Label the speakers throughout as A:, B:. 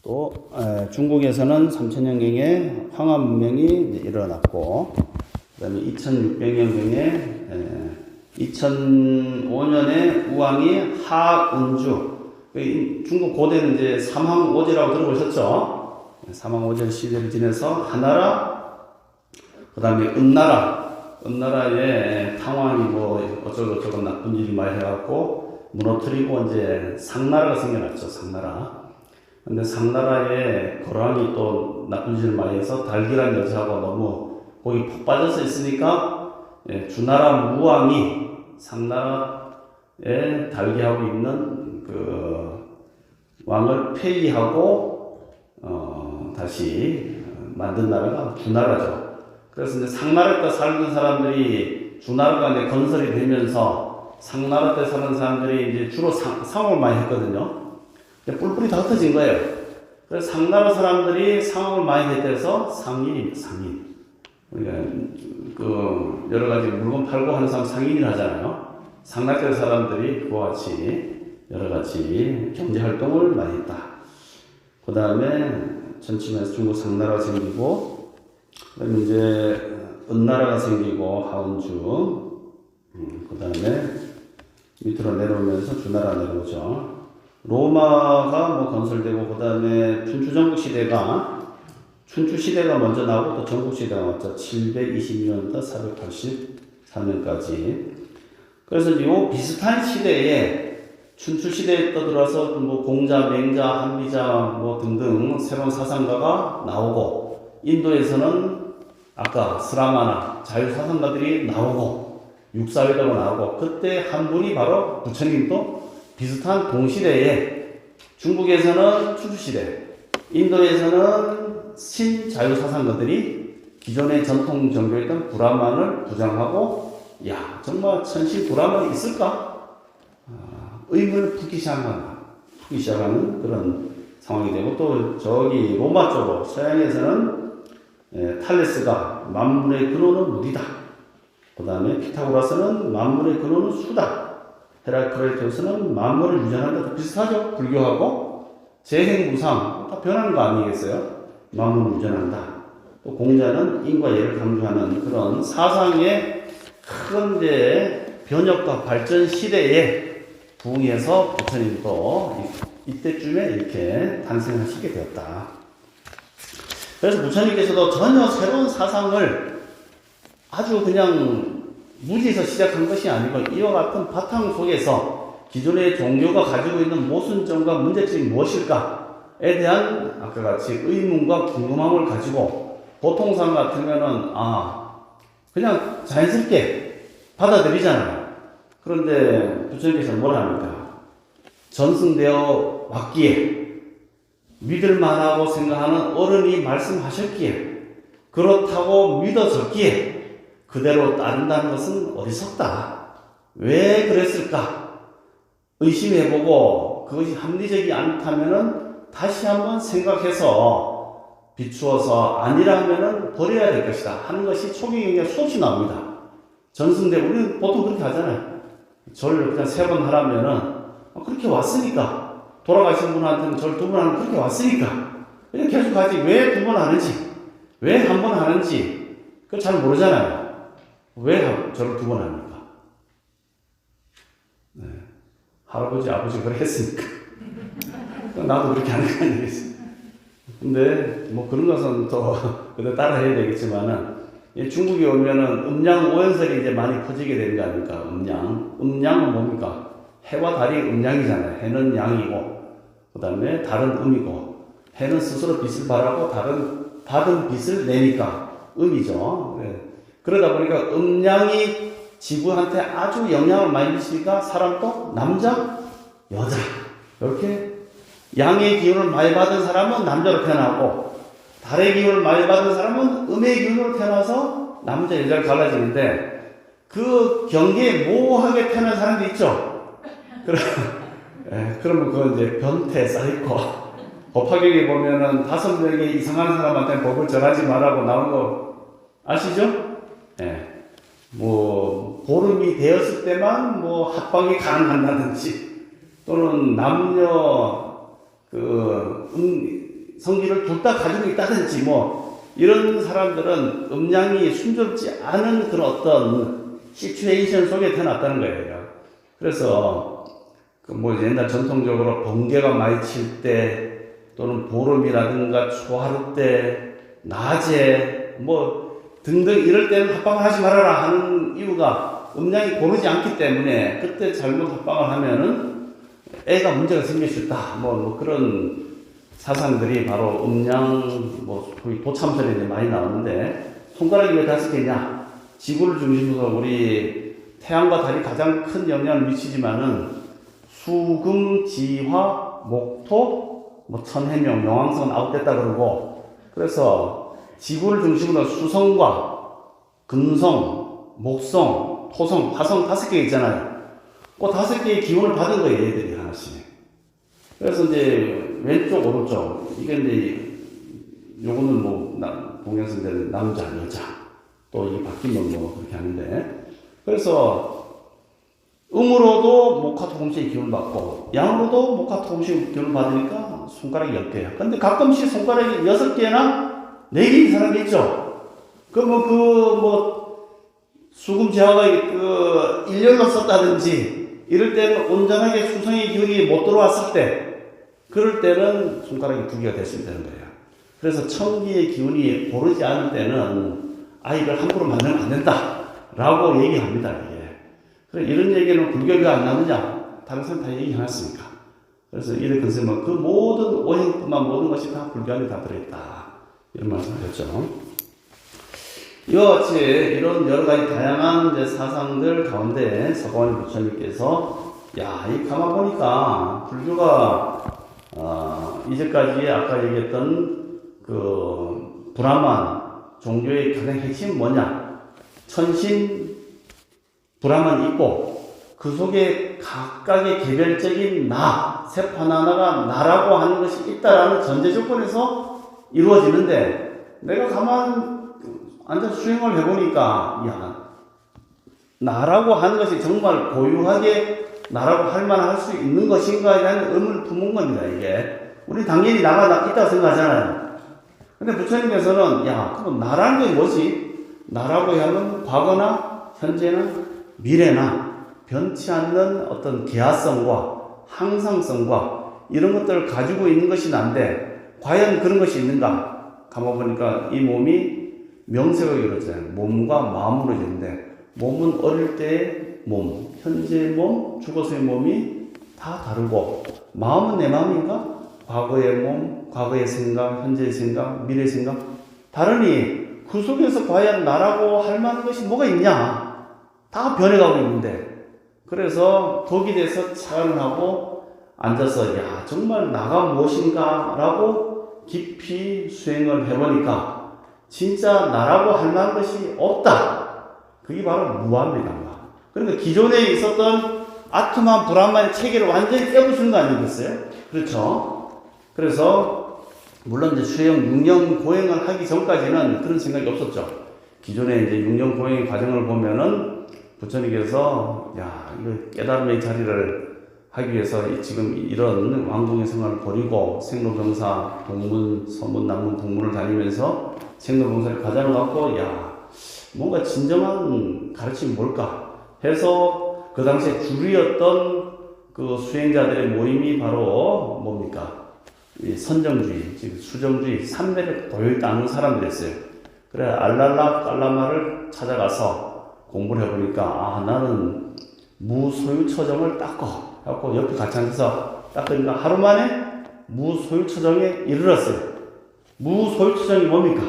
A: 또 중국에서는 3000년경에 황한 문명이 일어났고, 그다음에 2600년경에 2005년에 우왕이 하은주, 중국 고대는 이제 삼왕오제라고 들어보셨죠? 삼왕오제 시대를 지내서 하나라, 그 다음에 은나라에 탕왕이 뭐 어쩌고저쩌고 나쁜 일이 많이 해갖고 무너뜨리고 이제 상나라가 생겨났죠. 상나라. 근데 상나라에 거란이 또 나쁜 짓을 많이 해서 달기란 여자하고 너무 거기 푹 빠져서 있으니까 주나라 무왕이 상나라에 달기하고 있는 그 왕을 폐위하고 다시 만든 나라가 주나라죠. 그래서 이제 상나라 때 살던 사람들이 주나라가 이제 건설이 되면서 상나라 때 사는 사람들이 이제 주로 상업을 많이 했거든요. 뿔뿔이 다 흩어진 거예요. 그래서 상나라 사람들이 상업을 많이 했대서 상인입니다. 상인. 우리가 그 여러 가지 물건 팔고 하는 사람 상인이 하잖아요. 상나라 때 사람들이 그와 같이 여러 가지 경제 활동을 많이 했다. 그 다음에 전침에서 중국 상나라가 생기고, 그다음에 이제 은나라가 생기고 하은주, 그 다음에 밑으로 내려오면서 주나라 내려오죠. 로마가 뭐 건설되고, 그 다음에 춘추 시대가 먼저 나오고 또 전국 시대가 왔죠. 722년부터 484년까지. 그래서 이 비슷한 시대에 춘추 시대에 떠들어서 뭐 공자, 맹자, 한비자 뭐 등등 새로운 사상가가 나오고, 인도에서는 아까 스라마나 자유사상가들이 나오고, 육사회도가 나오고, 그때 한 분이 바로 부처님도 비슷한 동시대에 중국에서는 춘추시대, 인도에서는 신자유사상가들이 기존의 전통 종교였던 브라만을 부정하고, 야, 정말 천신 브라만이 있을까? 의문을 품기 시작하는 그런 상황이 되고, 또 저기 로마 쪽으로 서양에서는 탈레스가 만물의 근원은 물이다. 그 다음에 피타고라스는 만물의 근원은 수다. 헤라크레이토스는 만물을 유전한다. 비슷하죠? 불교하고 재행무상 다 변하는 거 아니겠어요? 만물을 유전한다. 또 공자는 인과 예를 강조하는 그런 사상의 큰 변혁과 발전 시대에 부응해서 부처님도 이때쯤에 이렇게 탄생하시게 되었다. 그래서 부처님께서도 전혀 새로운 사상을 아주 그냥 무지에서 시작한 것이 아니고, 이와 같은 바탕 속에서 기존의 종교가 가지고 있는 모순점과 문제점이 무엇일까에 대한 아까 같이 의문과 궁금함을 가지고, 보통 사람 같으면은 그냥 자연스럽게 받아들이잖아요. 그런데 부처님께서 뭐라 합니까? 전승되어 왔기에, 믿을만하고 생각하는 어른이 말씀하셨기에, 그렇다고 믿어졌기에 그대로 따른다는 것은 어리석다. 왜 그랬을까? 의심해보고 그것이 합리적이 않다면은 다시 한번 생각해서 비추어서 아니라면은 버려야 될 것이다 하는 것이 초기 경계가 수없이 나옵니다. 전승대, 우리는 보통 그렇게 하잖아요. 절 그냥 3번 하라면은 그렇게 왔으니까, 돌아가신 분한테는 절 2번 하면 그렇게 왔으니까 그냥 계속 하지. 왜 2번 하는지, 왜 1번 하는지 그걸 잘 모르잖아요. 왜 저를 2번 합니까? 네. 할아버지, 아버지 그렇게 했으니까. 나도 그렇게 하는 거 아니겠어요? 근데 뭐 그런 것은 또 그대로 따라 해야 되겠지만은, 중국에 오면은 음양 오연설이 이제 많이 퍼지게 되는 거 아닙니까? 음양은 뭡니까? 해와 달이 음양이잖아요. 해는 양이고, 그 다음에 달은 음이고, 해는 스스로 빛을 발하고 달은 받은 빛을 내니까 음이죠. 네. 그러다 보니까 음양이 지구한테 아주 영향을 많이 미치니까 사람도 남자, 여자, 이렇게 양의 기운을 많이 받은 사람은 남자로 태어나고, 달의 기운을 많이 받은 사람은 음의 기운으로 태어나서 남자, 여자를 갈라지는데, 그 경계에 모호하게 태어난 사람도 있죠. 그러면 그건 이제 변태, 사이코. 법화경에 보면은 5명의 이상한 사람한테 법을 전하지 말라고 나온 거 아시죠? 뭐 보름이 되었을 때만 뭐 합방이 가능한다든지, 또는 남녀 성기를 둘 다 가지고 있다든지 뭐 이런 사람들은 음양이 순조롭지 않은 그런 어떤 시츄에이션 속에 태어났다는 거예요. 그래서 뭐 옛날 전통적으로 번개가 많이 칠 때 또는 보름이라든가 초하루 때 낮에 뭐 등등 이럴 때는 합방을 하지 말아라 하는 이유가 음양이 고르지 않기 때문에 그때 잘못 합방을 하면은 애가 문제가 생길 수 있다. 뭐 그런 사상들이 바로 음양 뭐 도참설에 많이 나오는데 손가락이 왜 5개냐? 지구를 중심으로 우리 태양과 달이 가장 큰 영향을 미치지만은 수금, 지화, 목토, 뭐 천해명, 용왕성은 아웃됐다 그러고 그래서 지구를 중심으로 수성과 금성, 목성, 토성, 화성 5개 있잖아요. 그 5개의 기운을 받은 거예요, 얘들이 하나씩. 그래서 이제 왼쪽, 오른쪽 이게 이제 요거는 뭐 동양선대는 남자, 여자 또 이게 바뀌면 뭐 그렇게 하는데 그래서 음으로도 목화토금수의 기운을 받고 양으로도 목화토금수의 기운을 받으니까 손가락이 10개예요. 근데 가끔씩 손가락이 6개나 4개인 사람이 있죠. 그러면 수금지화가 일렬로 썼다든지 이럴 때는 온전하게 수성의 기운이 못 들어왔을 때 그럴 때는 손가락이 2개가 됐으면 되는 거예요. 그래서 청기의 기운이 고르지 않을 때는 아이를 함부로 만들면 안 된다 라고 얘기합니다. 이게. 그래서 이런 얘기는 불교가 안 나오느냐? 다른 사람 다 얘기해놨으니까. 그래서 이래 근세는 그 모든 오행뿐만 모든 것이 다 불교 안에 다 들어있다. 이런 말씀을 하셨죠. 이와 같이 이런 여러 가지 다양한 이제 사상들 가운데 서가모니 부처님께서 이 가만 보니까 불교가 이제까지 아까 얘기했던 그 브라만 종교의 가장 핵심은 뭐냐? 천신 브라만 있고 그 속에 각각의 개별적인 나, 세포 하나하나가 나라고 하는 것이 있다라는 전제 조건에서 이루어지는데 내가 가만 앉아서 수행을 해보니까 나라고 하는 것이 정말 고유하게 나라고 할 만할 수 있는 것인가에 대한 의문을 품은 겁니다. 이게 우리 당연히 나가 있다고 생각하잖아요. 근데 부처님께서는 그럼 나라는 게 뭐지? 나라고 하면 과거나 현재나 미래나 변치 않는 어떤 개화성과 항상성과 이런 것들을 가지고 있는 것이 난데 과연 그런 것이 있는가? 가만 보니까 이 몸이 명세가 이루어져요. 몸과 마음으로 되는데 몸은 어릴 때의 몸, 현재의 몸, 죽어서의 몸이 다 다르고 마음은 내 마음인가? 과거의 몸, 과거의 생각, 현재의 생각, 미래의 생각 다르니 그 속에서 과연 나라고 할 만한 것이 뭐가 있냐? 다 변해가고 있는데 그래서 독이 돼서 차관을 하고 앉아서 정말 나가 무엇인가? 라고 깊이 수행을 해보니까 진짜 나라고 할 만한 것이 없다. 그게 바로 무아입니다. 그러니까 기존에 있었던 아트만 브라만의 체계를 완전히 깨부수는 거 아니겠어요? 그렇죠? 그래서 물론 이제 수행 6년 고행을 하기 전까지는 그런 생각이 없었죠. 기존에 이제 6년 고행의 과정을 보면은 부처님께서 이거 깨달음의 자리를 하기 위해서 지금 이런 왕궁의 생활을 버리고 생로병사, 동문, 서문, 남문, 북문을 다니면서 생로병사의 과정을 갖고 뭔가 진정한 가르침이 뭘까 해서 그 당시에 주류였던 그 수행자들의 모임이 바로 뭡니까? 이 선정주의, 즉 수정주의, 삼매를 도저히 따는 사람들이었어요. 그래 알랄라 깔라마를 찾아가서 공부를 해보니까 나는 무소유처정을 닦고 하고 옆에 같이 앉아서 닦으니까 하루 만에 무소유처정에 이르렀어요. 무소유처정이 뭡니까?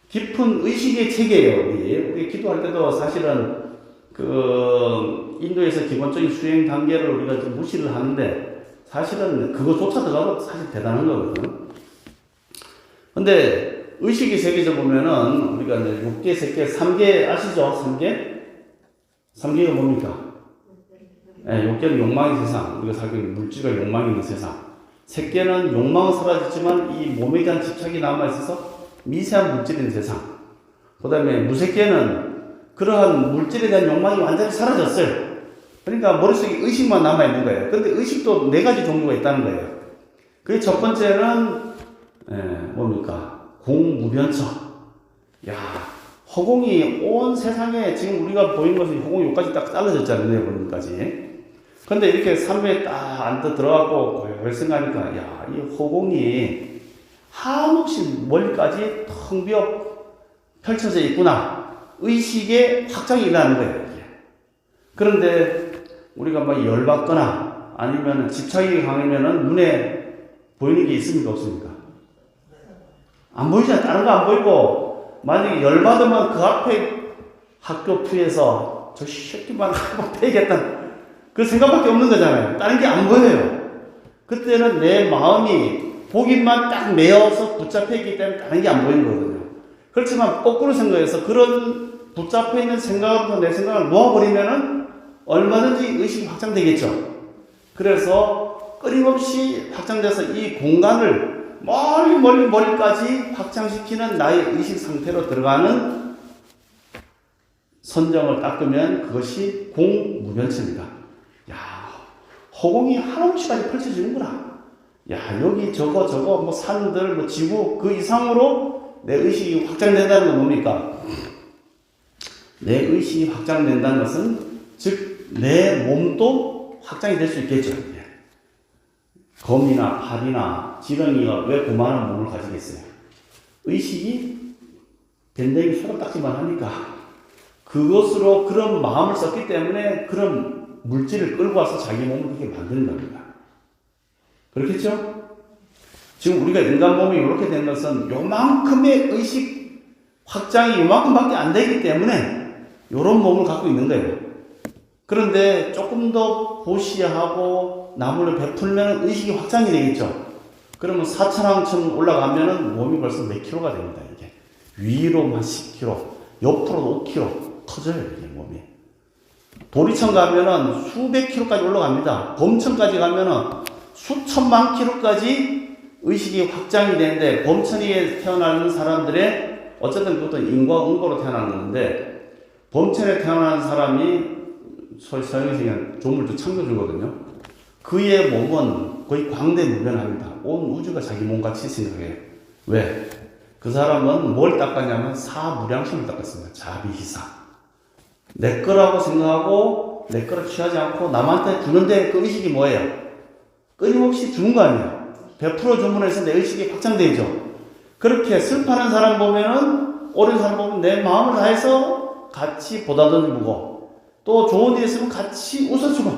A: 깊은 의식의 체계예요. 우리 기도할 때도 사실은 인도에서 기본적인 수행 단계를 우리가 좀 무시를 하는데 사실은 그거조차 들어가도 사실 대단한 거거든. 근데 의식의 세계에서 보면은 우리가 이제 6개, 세계, 3개 아시죠? 3개? 3개가 뭡니까? 6개는 욕망의 세상. 우리가 살고 있는 물질과 욕망이 있는 세상. 3개는 욕망은 사라졌지만 이 몸에 대한 집착이 남아있어서 미세한 물질인 세상. 그 다음에 무색계는 그러한 물질에 대한 욕망이 완전히 사라졌어요. 그러니까 머릿속에 의식만 남아있는 거예요. 근데 의식도 4가지 종류가 있다는 거예요. 그게 첫 번째는 뭡니까? 공무변처. 야, 허공이 온 세상에 지금 우리가 보이는 것은 허공이 여기까지 딱 잘라졌잖아요. 여기까지. 근데 이렇게 산부에 딱 앉아 들어가고 골골 생각하니까 야, 이 허공이 한없이 멀리까지 텅 비어 펼쳐져 있구나. 의식의 확장이 일어나는 거예요. 이게. 그런데 우리가 막 열받거나 아니면 집착이 강하면은 눈에 보이는 게 있습니까? 없습니까? 안 보이잖아. 다른 거 안 보이고 만약에 열받으면 그 앞에 학교 부에서 저 새끼만 한번 패겠다. 그 생각밖에 없는 거잖아요. 다른 게 안 보여요. 그때는 내 마음이 보기만 딱 매어서 붙잡혀 있기 때문에 다른 게 안 보이는 거거든요. 그렇지만 거꾸로 생각해서 그런 붙잡혀 있는 생각으로부터 내 생각을 놓아버리면은 얼마든지 의식이 확장되겠죠. 그래서 끊임없이 확장돼서 이 공간을 멀리까지 확장시키는 나의 의식 상태로 들어가는 선정을 닦으면 그것이 공무변체입니다. 야, 허공이 한없이까지 펼쳐지는구나. 야, 여기 저거 뭐 산들 뭐 지구 그 이상으로 내 의식이 확장된다는 건 뭡니까? 내 의식이 확장된다는 것은 즉 내 몸도 확장이 될 수 있겠죠. 거미나 파리나 지렁이가 왜 그만한 몸을 가지겠어요? 의식이 밴댕이 손가락지만 하니까 그것으로 그런 마음을 썼기 때문에 그런 물질을 끌고 와서 자기 몸을 그렇게 만드는 겁니다. 그렇겠죠? 지금 우리가 인간 몸이 이렇게 된 것은 요만큼의 의식 확장이 요만큼밖에 안 되기 때문에 요런 몸을 갖고 있는 거예요. 그런데 조금 더 보시하고 나무를 베풀면 의식이 확장이 되겠죠. 그러면 4천왕층 올라가면은 몸이 벌써 몇 킬로가 됩니다. 이게 위로만 10킬로, 옆으로도 5킬로 터져요. 이게 몸이. 도리천 가면은 수백 킬로까지 올라갑니다. 범천까지 가면은 수천만 킬로까지 의식이 확장이 되는데 범천에 태어나는 사람들의 어쨌든 그것도 인과응보로 태어나는 건데 범천에 태어난 사람이 서양에서 조물주 창조주거든요. 그의 몸은 거의 광대무변합니다. 온 우주가 자기 몸같이 생각해요. 왜? 그 사람은 뭘 닦았냐면 사무량심을 닦았습니다. 자비희사. 내 거라고 생각하고 내 거를 취하지 않고 남한테 주는데 그 의식이 뭐예요? 끊임없이 주는 거 아니에요. 베풀어 주문해서 내 의식이 확장되죠. 그렇게 슬퍼하는 사람 보면은 어린 사람 보면 내 마음을 다해서 같이 보다듬고 또 좋은 일 있으면 같이 웃어주고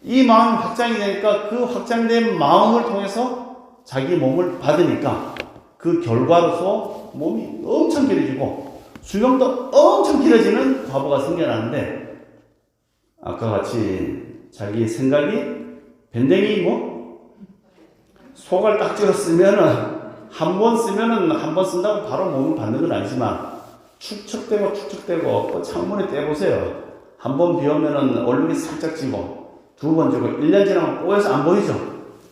A: 이 마음이 확장이 되니까 그 확장된 마음을 통해서 자기 몸을 받으니까 그 결과로서 몸이 엄청 길어지고 수명도 엄청 길어지는 과부가 생겨나는데 아까 같이 자기 생각이 밴댕이 뭐 속을 딱 찔렀으면은 한 번 쓰면은 한 번 쓴다고 바로 몸을 받는 건 아니지만 축적되고 또 창문에 떼보세요. 한 번 비 오면은 얼룩이 살짝 지고 두 번 지고 1년 지나면 뽀여서 안 보이죠.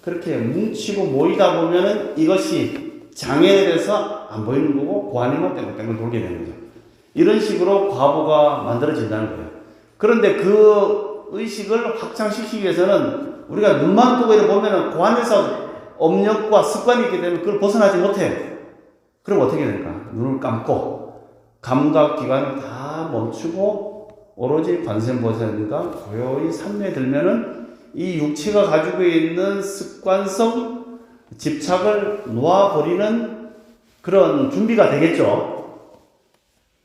A: 그렇게 뭉치고 모이다 보면은 이것이 장애돼서 안 보이는 거고 고안이만 땡글땡글 돌게 되는 거죠. 이런 식으로 과부가 만들어진다는 거예요. 그런데 그 의식을 확장시키기 위해서는 우리가 눈만 뜨고 이렇게 보면은 고안에서 업력과 습관이 있기 때문에 그걸 벗어나지 못해요. 그럼 어떻게 될까? 눈을 감고 감각기관을 다 멈추고 오로지 관세음보살인가 고요히 삼매에 들면은 이 육체가 가지고 있는 습관성 집착을 놓아버리는 그런 준비가 되겠죠.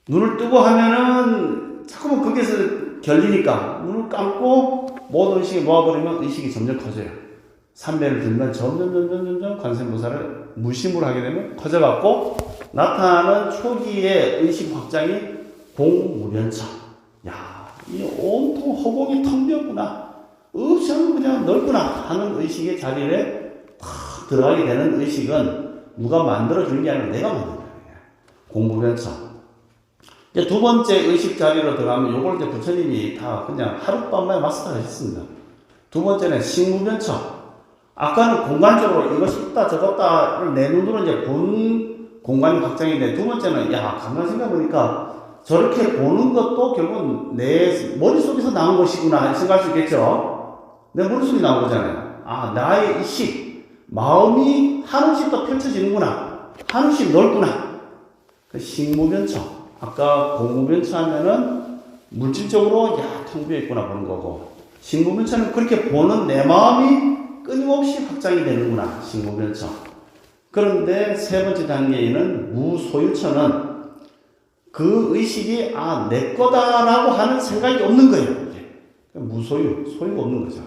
A: 눈을 뜨고 하면은 자꾸만 거기에서 결리니까 눈을 감고 모든 의식이 놓아버리면 의식이 점점 커져요. 삼매를 들면 점점 관세음보살을 무심으로 하게 되면 커져갖고 나타나는 초기의 의식 확장이 공무변처. 야, 이 온통 허공이 텅 비었구나. 없이 그냥 넓구나 하는 의식의 자리에 탁 들어가게 되는 의식은 누가 만들어주는 게 아니라 내가 만든 거예요. 공무변처. 이제 두 번째 의식 자리로 들어가면 요걸 이제 부처님이 다 그냥 하룻밤만에 마스터 하셨습니다. 두 번째는 식무변처. 아까는 공간적으로 이것이 있다 저것다를 내 눈으로 이제 본 공간이 확장인데 두 번째는 야 가만히 생각해보니까 저렇게 보는 것도 결국은 내 머릿속에서 나온 것이구나 생각할 수 있겠죠. 내 머릿속에 나온 거잖아요. 아 나의 의식 마음이 한없이 더 펼쳐지는구나. 한없이 넓구나. 그 식무변처. 아까 공무변처 하면은 물질적으로 텅 비어있구나 보는 거고, 식무변처는 그렇게 보는 내 마음이 끊임없이 확장이 되는구나. 식무변처. 그런데 세 번째 단계에는 무소유처는 그 의식이 내 거다라고 하는 생각이 없는 거예요. 무소유, 소유가 없는 거죠.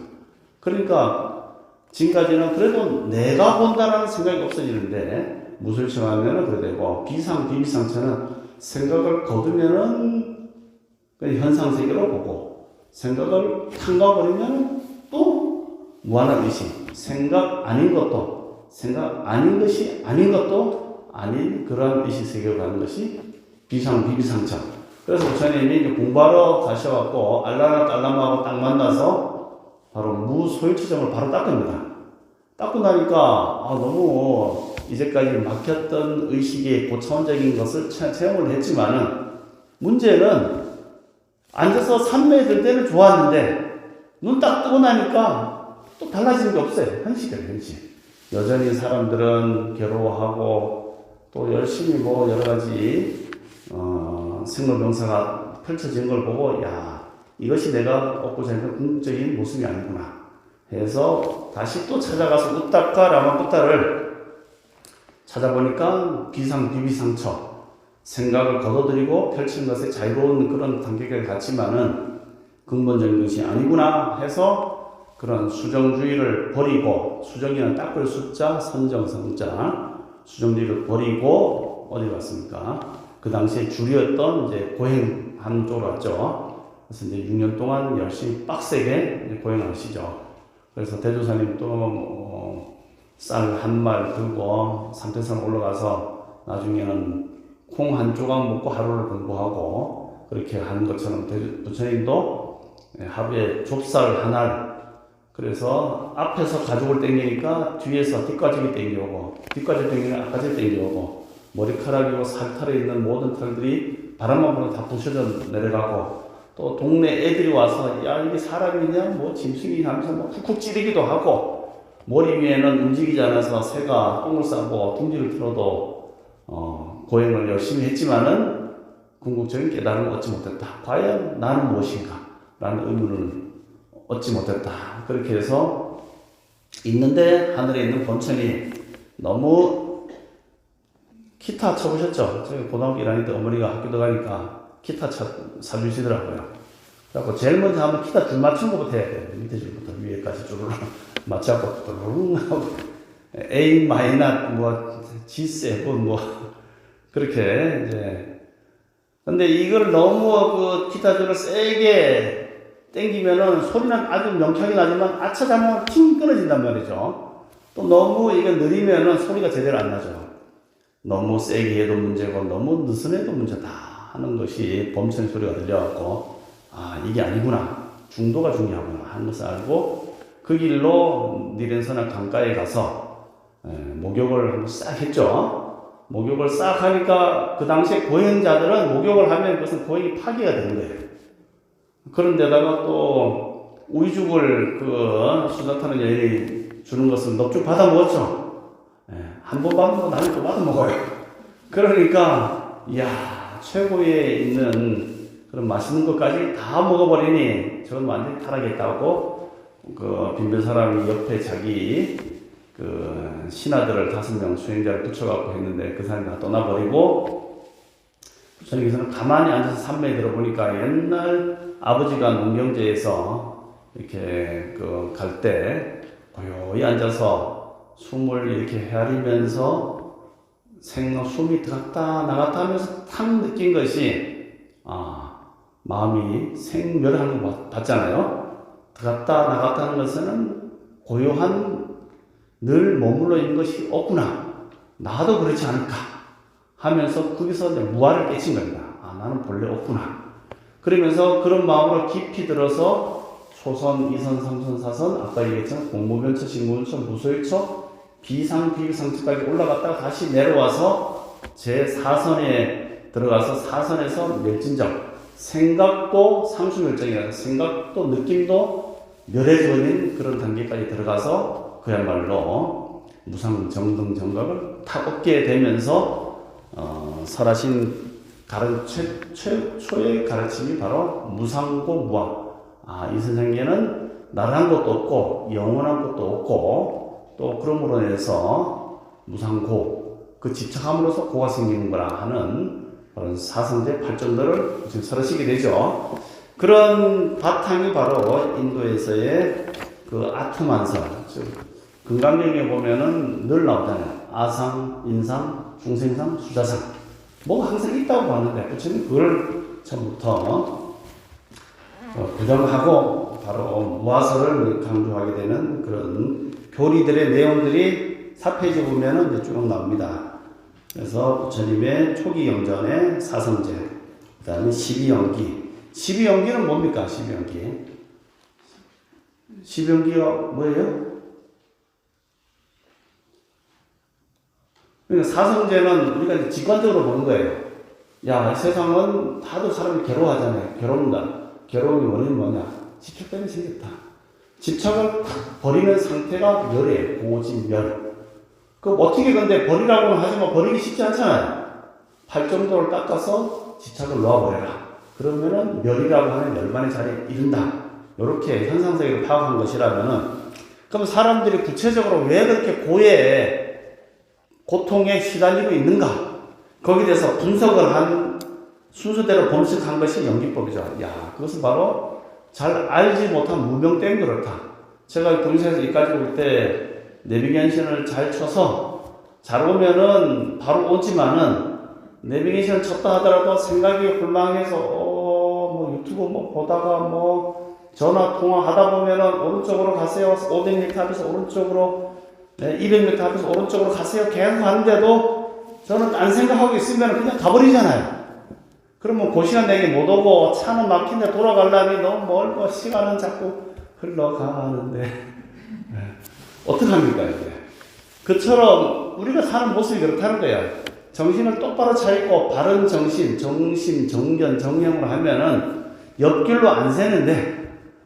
A: 그러니까 지금까지는 그래도 내가 본다라는 생각이 없어지는데, 무소유처 하면은 그래 되고, 비상비비상처는 생각을 거두면은 그냥 현상세계로 보고, 생각을 탕가버리면 또 무한한 의식, 생각 아닌 것도, 생각 아닌 것이 아닌 것도 아닌 그러한 의식세계로 가는 것이 비상비비상처. 그래서 부처님이 이제 공부하러 가셔갖고 알라나 딸라마하고 딱 만나서 바로 무소유처점을 바로 닦습니다. 닦고 나니까 너무 이제까지 막혔던 의식의 고차원적인 것을 체험을 했지만은, 문제는 앉아서 산매에 들 때는 좋았는데 눈 딱 뜨고 나니까 또 달라지는 게 없어요. 현실이에요, 현실. 여전히 사람들은 괴로워하고 또 열심히 뭐 여러 가지 생로병사가 펼쳐진 걸 보고, 이것이 내가 얻고자 하는 궁극적인 모습이 아니구나 해서 다시 또 찾아가서 우따카 라마푸타를 찾아보니까 비상비비상처, 생각을 걷어들이고 펼친 것에 자유로운 그런 단계까지 갔지만은 근본적인 것이 아니구나 해서 그런 수정주의를 버리고, 수정이는 닦을 숫자, 선정성자, 수정주의를 버리고 어디 갔습니까? 그 당시에 주류였던 이제 고행하는 쪽으로 왔죠. 그래서 이제 6년 동안 열심히 빡세게 고행하시죠. 그래서 대조사님도 쌀 한 말 들고 산태산 올라가서 나중에는 콩 한 조각 먹고 하루를 공부하고 그렇게 하는 것처럼 부처님도 하루에 좁쌀 한 알, 그래서 앞에서 가죽을 당기니까 뒤에서 뒷가죽이 당겨오고, 뒷가죽 당기면 앞가죽이 당겨오고, 머리카락이고 살탈에 있는 모든 털들이 바람만 불면 다 부셔져 내려가고, 또 동네 애들이 와서 이게 사람이냐 뭐 짐승이 하면서 뭐 쿡쿡 찌르기도 하고, 머리 위에는 움직이지 않아서 새가 똥을 싸고 둥지를 틀어도 고행을 열심히 했지만은 궁극적인 깨달음을 얻지 못했다. 과연 나는 무엇인가? 라는 의문을 얻지 못했다. 그렇게 해서 있는데 하늘에 있는 본천이 너무 기타 쳐보셨죠? 저희 고등학교 1학년 때 어머니가 학교 들어가니까 기타 사주시더라고요. 그래서 제일 먼저 한번 기타 줄 맞춘 것부터 해야 돼요. 밑에 줄부터 위에까지 줄을 맞춰갖고 뚜루룽 하고 A 마이너 뭐 G7 뭐 그렇게 이제. 근데 이걸 너무 그 기타 줄을 세게 땡기면은 소리는 아주 명쾌하게 나지만 아차 자면 팅 끊어진단 말이죠. 또 너무 이게 느리면은 소리가 제대로 안 나죠. 너무 세게 해도 문제고 너무 느슨해도 문제다 하는 것이 범천 소리가 들려갖고, 이게 아니구나, 중도가 중요하구나 하는 것을 알고 그 길로 니렌선한 강가에 가서 목욕을 한번 싹 했죠. 목욕을 싹 하니까 그 당시에 고행자들은 목욕을 하면 그것은 고행이 파기가 되는 거예요. 그런데다가 또 우유죽을 그 수다타는 여인이 주는 것을 넙죽 받아 먹었죠. 한 번 받고 나중에 또 받아 먹어요. 그러니까 최고에 있는 그런 맛있는 것까지 다 먹어버리니 저건 완전히 타락했다고 그 빈변 사람이 옆에 자기 그 신하들을 5명 수행자를 붙여갖고 했는데 그 사람이 다 떠나버리고, 부처님께서는 가만히 앉아서 산매에 들어보니까 옛날 아버지가 농경제에서 이렇게 그 갈 때 고요히 앉아서 숨을 이렇게 헤아리면서 숨이 들어갔다 나갔다 하면서 탁 느낀 것이, 마음이 생멸하는 거 봤잖아요. 들어갔다 나갔다 하는 것은 고요한 늘 머물러 있는 것이 없구나. 나도 그렇지 않을까 하면서 거기서 이제 무아를 깨친 겁니다. 나는 본래 없구나. 그러면서 그런 마음으로 깊이 들어서 초선, 2선, 3선, 4선, 아까 얘기했지만 공무변처, 식무변처, 무소유처, 비상비상처까지 올라갔다가 다시 내려와서 제4선에 들어가서 4선에서 멸진정, 생각도 상수멸정이라서 생각도 느낌도 멸해져버린 그런 단계까지 들어가서 그야말로 무상정등 정각을 탁 얻게 되면서 설하신 최초의 가르침이 바로 무상고 무왕. 이 선생님께는 나란 것도 없고 영원한 것도 없고 또 그러므로 인해서 무상고, 그 집착함으로써 고가 생기는 거라 하는 그런 사성제 8정도를 지금 설하시게 되죠. 그런 바탕이 바로 인도에서의 그 아트만설, 즉 금강경에 보면은 늘 나오잖아요. 아상, 인상, 중생상, 수자상. 뭐가 항상 있다고 하는데 부처님 그걸 처음부터 부정하고 바로 무아설을 강조하게 되는 그런 교리들의 내용들이 4페이지 보면은 이제 쭉 나옵니다. 그래서 부처님의 초기 영전의 사성제, 그 다음에 12연기. 12연기는 뭡니까? 12연기. 12연기가 뭐예요? 그러니까 사성제는 우리가 직관적으로 보는 거예요. 야, 세상은 다들 사람이 괴로워하잖아요. 괴로움의 원인이 뭐냐? 집착 때문에 생겼다. 집착을 탁 버리는 상태가 멸이에요. 고집멸. 그 어떻게 근데 버리라고는 하지만 버리기 쉽지 않잖아요. 팔정도를 닦아서 집착을 놓아버려라. 그러면은 멸이라고 하는 멸만의 자리에 이른다. 이렇게 현상세계를 파악한 것이라면은, 그럼 사람들이 구체적으로 왜 그렇게 고통에 시달리고 있는가? 거기에 대해서 분석을 한 순서대로 범식한 것이 연기법이죠. 야, 그것은 바로 잘 알지 못한 무명 때문에 그렇다. 제가 동생에서 여기까지 올 때 내비게이션을 잘 쳐서 잘 오면은 바로 오지만은 내비게이션을 쳤다 하더라도 생각이 홀망해서 뭐 유튜브 뭐 보다가 뭐 전화 통화하다 보면은 오른쪽으로 가세요. 500m 앞에서 오른쪽으로, 200m 앞에서 오른쪽으로 가세요. 계속 하는데도 저는 딴 생각하고 있으면 그냥 가버리잖아요. 그러면 그 시간 내게 못 오고 차는 막힌데 돌아가려니 너무 멀고 시간은 자꾸 흘러가는데 어떡합니까 이게? 그처럼 우리가 사는 모습이 그렇다는 거야. 정신을 똑바로 차리고 바른 정신, 정심, 정견, 정령으로 하면은 옆길로 안 새는데,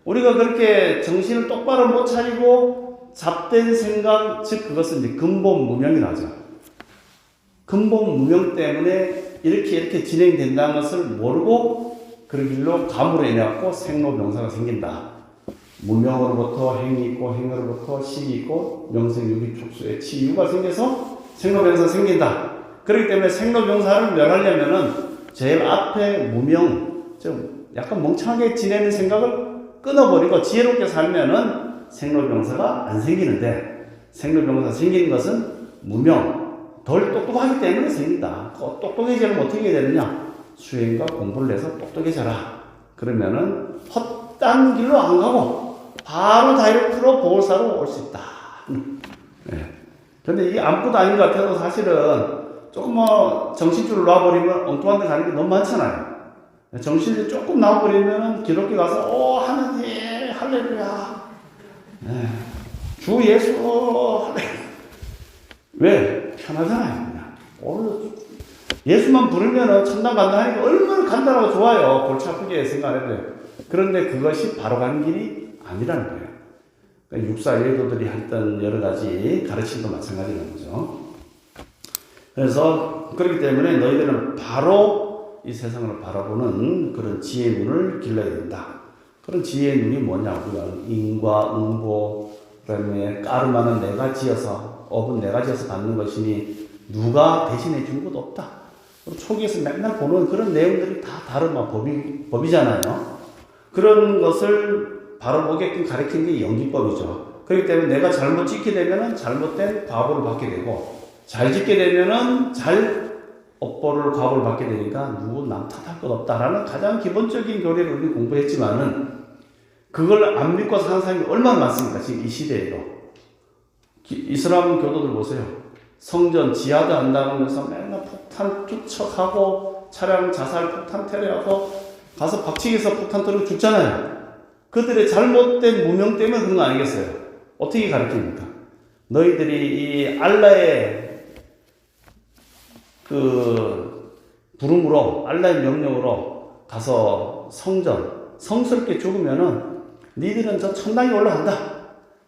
A: 우리가 그렇게 정신을 똑바로 못 차리고 잡된 생각, 즉 그것은 이제 근본 무명이라고 하죠. 근본 무명 때문에 이렇게 진행된다는 것을 모르고 그런 길로 감으로 인해갖고 생로병사가 생긴다. 무명으로부터 행이 있고 행으로부터 식이 있고 명생유기 촉수의 치유가 생겨서 생로병사가 생긴다. 그렇기 때문에 생로병사를 멸하려면은 제일 앞에 무명, 좀 약간 멍청하게 지내는 생각을 끊어버리고 지혜롭게 살면은 생로병사가 안 생기는데, 생로병사가 생기는 것은 무명, 덜 똑똑하기 때문에 생긴다. 똑똑해지려면 어떻게 해야 되느냐? 수행과 공부를 해서 똑똑해져라. 그러면은 헛단 길로 안 가고 바로 다이렉트로 보살사로 올 수 있다. 근데 이게 아무것도 아닌 것 같아도 사실은 조금 정신줄을 놔버리면 엉뚱한 데 가는 게 너무 많잖아요. 정신이 조금 나와버리면 기독교 가서 하나님 할렐루야, 주 예수 할렐루야. 왜? 편하잖아요. 그냥 예수만 부르면 천당 간다 하니까 얼마나 간단하고 좋아요. 골치 아프게 생각하는데, 그런데 그것이 바로 가는 길이 아니라는 거예요. 그러니까 육사 외도들이 했던 여러 가지 가르침도 마찬가지라는 거죠. 그래서 그렇기 때문에 너희들은 바로 이 세상을 바라보는 그런 지혜의 눈을 길러야 된다. 그런 지혜의 눈이 뭐냐고요? 인과 응보, 그다음에 까르마는 내가 지어서, 업은 내가 지어서 받는 것이니 누가 대신해 준 것도 없다. 초기에서 맨날 보는 그런 내용들이 다 다른 법이잖아요. 그런 것을 바로 보게끔 가르치는 게 연기법이죠. 그렇기 때문에 내가 잘못 짓게 되면은 잘못된 과보를 받게 되고, 잘 짓게 되면은 업보를 과보를 받게 되니까 누구 남 탓할 것 없다라는 가장 기본적인 교리를 우리 공부했지만은, 그걸 안 믿고 사는 사람이 얼마나 많습니까? 지금 이 시대에도. 이슬람 교도들 보세요. 성전 지하도 한다면서 맨날 폭탄 투척하고 차량 자살 폭탄 테러하고 가서 박치기에서 폭탄 터지고 죽잖아요. 그들의 잘못된 무명 때문에 그런 거 아니겠어요? 어떻게 가르칩니까? 너희들이 이 알라의 그 부름으로, 알라의 명령으로 가서 성스럽게 죽으면은 니들은 저 천당에 올라간다.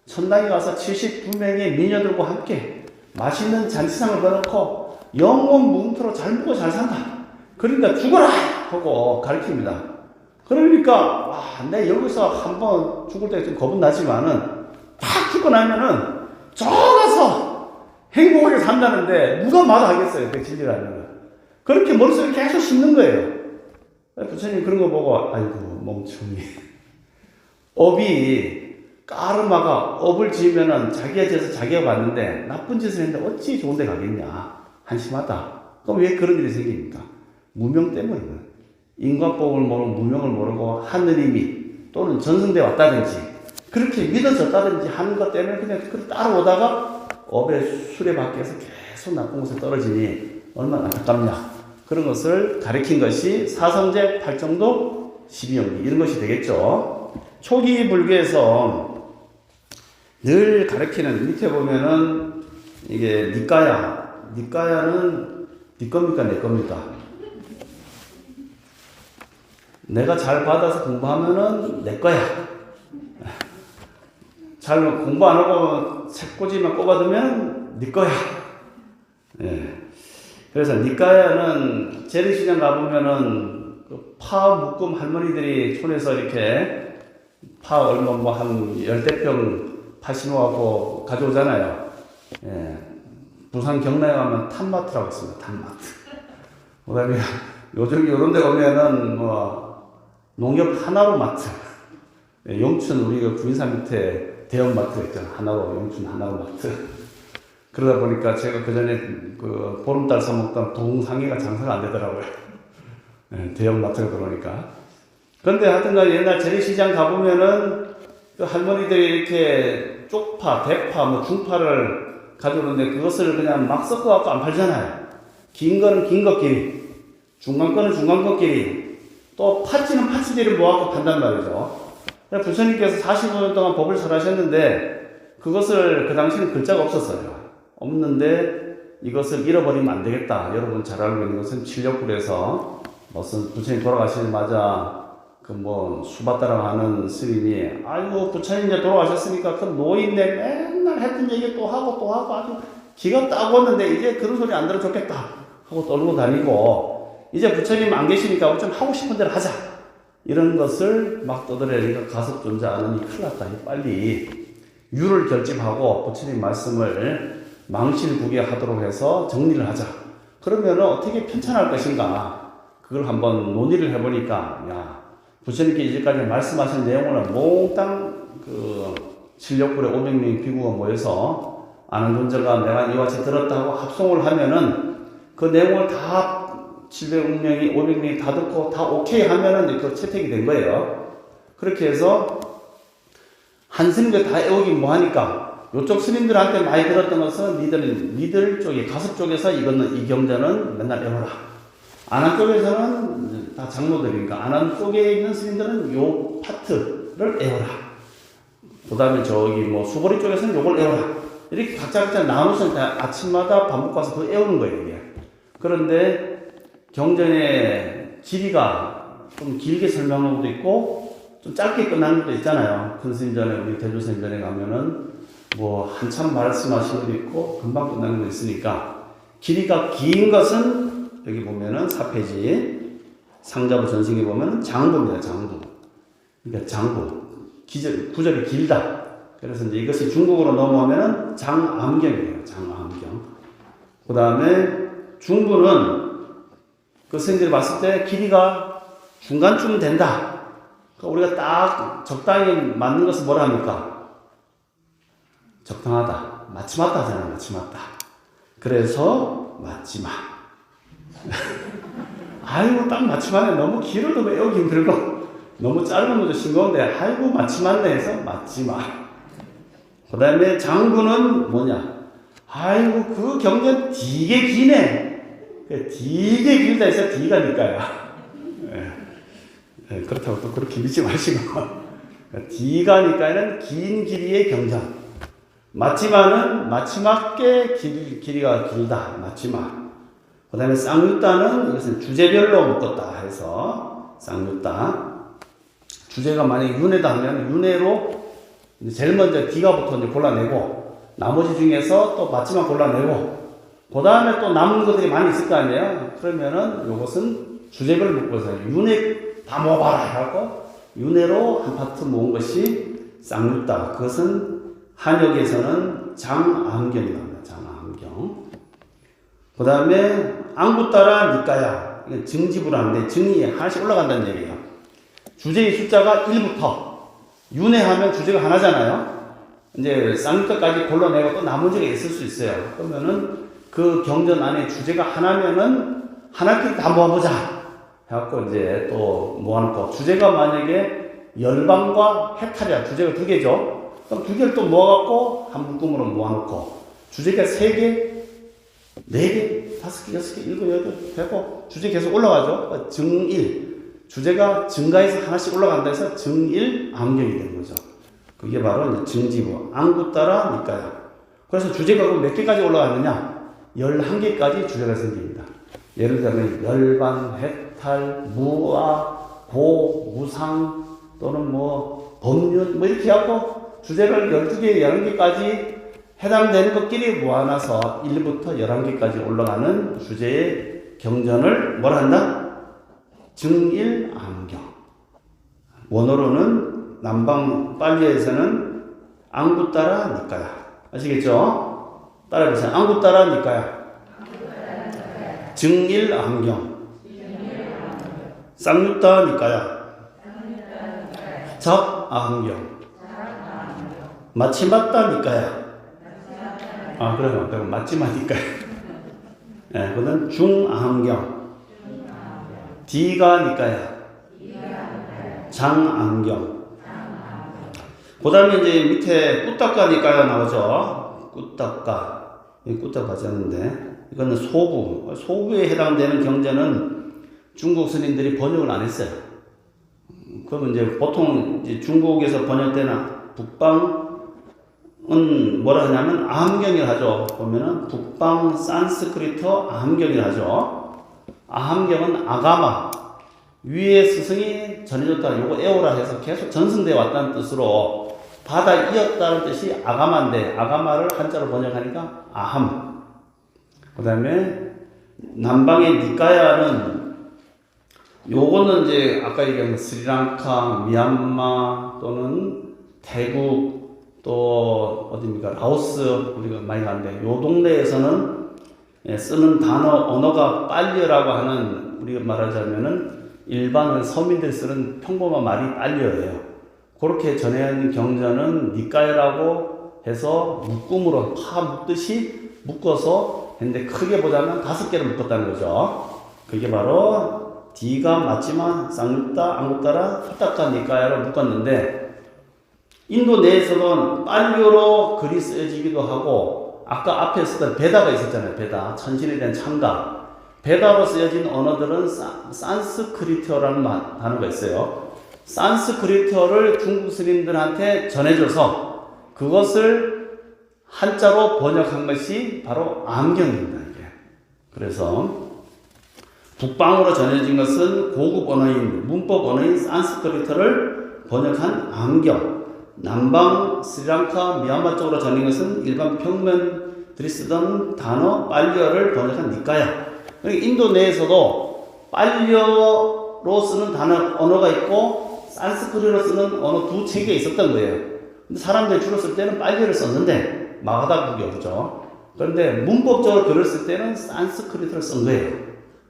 A: 천당에 가서 72명의 미녀들과 함께 맛있는 잔치상을 거놓고 영원 무궁토록 잘 먹고 잘 산다. 그러니까 죽어라 하고 가르칩니다. 그러니까 와, 내 여기서 한번 죽을 때 좀 겁은 나지만은 딱 죽고 나면은 저 가서 행복하게 산다는데 누가 말하겠어요, 그 진리라는. 그렇게 머릿속에 계속 심는 거예요. 부처님 그런 거 보고 아이고 멍청이. 업이 까르마가 업을 지으면은 자기가 지어서 자기가 받는데 나쁜 짓을 했는데 어찌 좋은 데 가겠냐. 한심하다. 그럼 왜 그런 일이 생깁니까? 무명 때문이에요. 인과법을 모르고 무명을 모르고 하느님이 또는 전승대 왔다든지 그렇게 믿어졌다든지 하는 것 때문에 그냥 따라오다가 업의 수레바퀴에서 계속 나쁜 곳에 떨어지니 얼마나 안타깝냐. 그런 것을 가리킨 것이 사성제, 팔정도, 12영리 이런 것이 되겠죠. 초기 불교에서 늘 가리키는 밑에 보면은 이게 니까야는 니 겁니까 내 겁니까? 내가 잘 받아서 공부하면은 내 거야. 잘 공부 안 하고 책꽂이만 꼽아두면 네 거야. 예. 그래서 니까야는 재래시장 가보면은 파 묶음 할머니들이 촌에서 이렇게 파 얼마 뭐 한 열대 평 파 심어갖고 가져오잖아요. 예. 부산 경남에 가면 탄마트라고 있습니다. 탄마트. 그 다음에 요즘 요런 데 오면은 뭐 농협 하나로 마트. 예, 용춘 우리가 구인산 밑에 대형 마트가 있잖아. 하나로 용춘 하나로 마트. 그러다 보니까 제가 그 전에 그 보름달 사먹던 동상해가 장사가 안 되더라고요. 예, 대형 마트가 들어오니까. 그런데 하여튼간 옛날 재래시장 가보면은 그 할머니들이 이렇게 쪽파, 대파, 뭐 중파를 가져오는데 그것을 그냥 막 섞어갖고 안 팔잖아요. 긴 거는 긴 것끼리, 중간 거는 중간 것끼리, 또 파찌는 파찌들을 모아갖고 판단 말이죠. 부처님께서 45년 동안 법을 설하셨는데 그것을 그 당시에는 글자가 없었어요. 없는데 이것을 잃어버리면 안 되겠다. 여러분 잘 알고 있는 것은 칠력굴에서 무슨 부처님 돌아가시자마자 그 뭐 수바다라고 하는 스님이 아이고 부처님 이제 돌아가셨으니까 그 노인네 맨날 했던 얘기 또 하고 아주 기가 따고었는데 이제 그런 소리 안 들어 좋겠다 하고 떠들고 다니고 이제 부처님 안 계시니까 좀 하고 싶은 대로 하자 이런 것을 막 떠들으니까 가섭존자 아느니 큰일 났다. 빨리 유를 결집하고 부처님 말씀을 망실구게 하도록 해서 정리를 하자. 그러면 어떻게 편찬할 것인가 그걸 한번 논의를 해보니까 야 부처님께 이제까지 말씀하신 내용을 몽땅 그 칠력굴에 500명의 비구가 모여서 아는 존자가 내가 이와 같이 들었다고 합송을 하면은 그 내용을 다 700명이 500명이 다 듣고 다 오케이 하면은 그 채택이 된 거예요. 그렇게 해서 한 스님들 다 애우기 뭐하니까 요쪽 스님들한테 많이 들었던 것은 니들 쪽에 가섭 쪽에서 이거는 이 경전은 맨날 애워라. 안한 쪽에서는 다 장로들이니까 안한 쪽에 있는 스님들은 요 파트를 애워라. 그 다음에 저기 뭐 수보리 쪽에서는 요걸 애워라. 이렇게 각자 나눠서 아침마다 반복해서 그거 애우는 거예요. 이게. 그런데 경전의 길이가 좀 길게 설명한 것도 있고 좀 짧게 끝나는 것도 있잖아요. 큰 스님전에 우리 대조 스님전에 가면은 뭐 한참 말씀하신 것도 있고 금방 끝나는 것도 있으니까 길이가 긴 것은 여기 보면은 4페이지 상자부 전승에 보면은 장부입니다. 장부. 그러니까 장부. 구절이 길다. 그래서 이제 이것이 중국어로 넘어오면은 장암경이에요. 장암경. 그 다음에 중부는 그 선생님들이 봤을 때 길이가 중간쯤 된다. 그러니까 우리가 딱 적당히 맞는 것은 뭐라 합니까? 적당하다. 마치맞다 하잖아요. 마치맞다. 그래서 마치마. 아이고 딱 마치마네. 너무 길어도 외우기 힘들고 너무 짧은 것도 싱거운데 아이고 마치맞네 해서 마치마. 그 다음에 장부는 뭐냐? 아이고 그 경전 되게 기네. 되게 길다 해서 D가니까야. 네, 그렇다고 또 그렇게 믿지 마시고 D가니까는 긴 길이의 경전. 마치마는 마치맞게 길이가 길다. 마치마. 그 다음에 쌍유따는 이것은 주제별로 묶었다 해서 쌍유따. 주제가 만약에 윤회다 하면 윤회로 제일 먼저 D가부터 이제 골라내고 나머지 중에서 또 맞지만 골라내고 그 다음에 또 남은 것들이 많이 있을 거 아니에요. 그러면은 요것은 주제를 묶어서 윤회 다 모아봐라 해갖고 윤회로 한 파트 모은 것이 쌍육다. 그것은 한역에서는 장암경이 나옵니다. 장암경. 그 다음에 안구따라 니까야. 이건 증집으로 하는데 증이 하나씩 올라간다는 얘기예요. 주제의 숫자가 1부터 윤회하면 주제가 하나잖아요. 이제 쌍육다까지 골라내고 또 나머지가 있을 수 있어요. 그러면은 그 경전 안에 주제가 하나면은 하나끼리 다 모아보자 해갖고 이제 또 모아놓고 주제가 만약에 열반과 해탈이야. 주제가 두 개죠. 그럼 두 개를 또 모아갖고 한 묶음으로 모아놓고 주제가 세 개, 네 개, 다섯 개, 여섯 개, 일곱, 여덟 되고 주제 계속 올라가죠. 증일 주제가 증가해서 하나씩 올라간다 해서 증일 암경이 되는 거죠. 그게 바로 이제 증지부 안구따라 니까야. 그래서 주제가 그럼 몇 개까지 올라가느냐? 11개까지 주제가 생깁니다. 예를 들면 열반, 해탈, 무아, 고, 무상 또는 뭐 법륜 뭐 이렇게 하고 주제를 12개, 11개까지 해당되는 것끼리 모아놔서 1부터 11개까지 올라가는 주제의 경전을 뭐라 한다? 증일암경. 원어로는 남방 빨리에서는 안구따라 니까야. 아시겠죠? 따라해보세요. 안구따라 니까야. 증일암경. 쌍육따 니까야. 잡암경. 마치맞다 니까야. 아, 그러면 마치마니까야. 네, 그거는 중암경. 디가 니까야. 장암경. 그 다음에 이제 밑에 꾸딱가 니까야 나오죠. 꾸딱가. 꾸딱 가졌는데, 이거는 소부. 소부에 해당되는 경전은 중국 스님들이 번역을 안 했어요. 그러면 이제 보통 이제 중국에서 번역되나 북방은 뭐라 하냐면 아함경이라 하죠. 보면은 북방 산스크리트 아함경이라 하죠. 아함경은 아가마. 위에 스승이 전해줬다. 요거 에오라 해서 계속 전승되어 왔다는 뜻으로 바다 이었다는 뜻이 아가마인데 아가마를 한자로 번역하니까 아함. 그 다음에 남방의 니까야는 요거는 이제 아까 얘기한 스리랑카, 미얀마 또는 태국 또 어디입니까? 라오스 우리가 많이 가는데 요 동네에서는 쓰는 단어 언어가 빨려라고 하는 우리가 말하자면은 일반은 서민들 쓰는 평범한 말이 빨려예요. 그렇게 전해진 경전은 니까야라고 해서 묶음으로 파 묶듯이 묶어서 했는데 크게 보자면 5개를 묶었다는 거죠. 그게 바로 디가 맞지만 쌍육따, 안구따라, 후딱가 니까야로 묶었는데 인도 내에서는 빨려로 글이 쓰여지기도 하고 아까 앞에 쓰던 베다가 있었잖아요. 베다, 천신에 대한 참가. 베다로 쓰여진 언어들은 산스크리트어라는 단어가 있어요. 산스크리트어를 중국 스님들한테 전해줘서 그것을 한자로 번역한 것이 바로 암경입니다. 이게. 그래서 북방으로 전해진 것은 고급 언어인 문법 언어인 산스크리트어를 번역한 암경. 남방 스리랑카 미얀마 쪽으로 전해진 것은 일반 평면들이 쓰던 단어 빨려를 번역한 니까야. 인도 내에서도 빨려로 쓰는 단어 언어가 있고 산스크리트로 쓰는 언어 두 체계가 있었던 거예요. 근데 사람들이 주로 쓸 때는 빨려를 썼는데 마가다국이 없죠. 그런데 문법적으로 글을 쓸 때는 산스크리트를 쓴 거예요.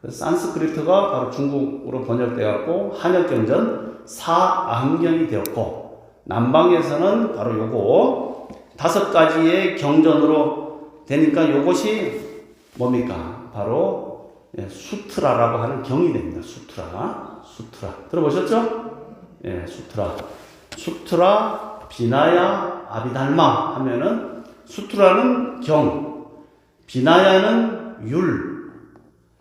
A: 산스크리트가 바로 중국으로 번역되었고 한역경전 사암경이 되었고 남방에서는 바로 요거 5가지의 경전으로 되니까 요것이 뭡니까? 바로 수트라라고 하는 경이 됩니다. 수트라. 들어보셨죠? 예, 수트라, 비나야, 아비달마 하면은 수트라는 경, 비나야는 율,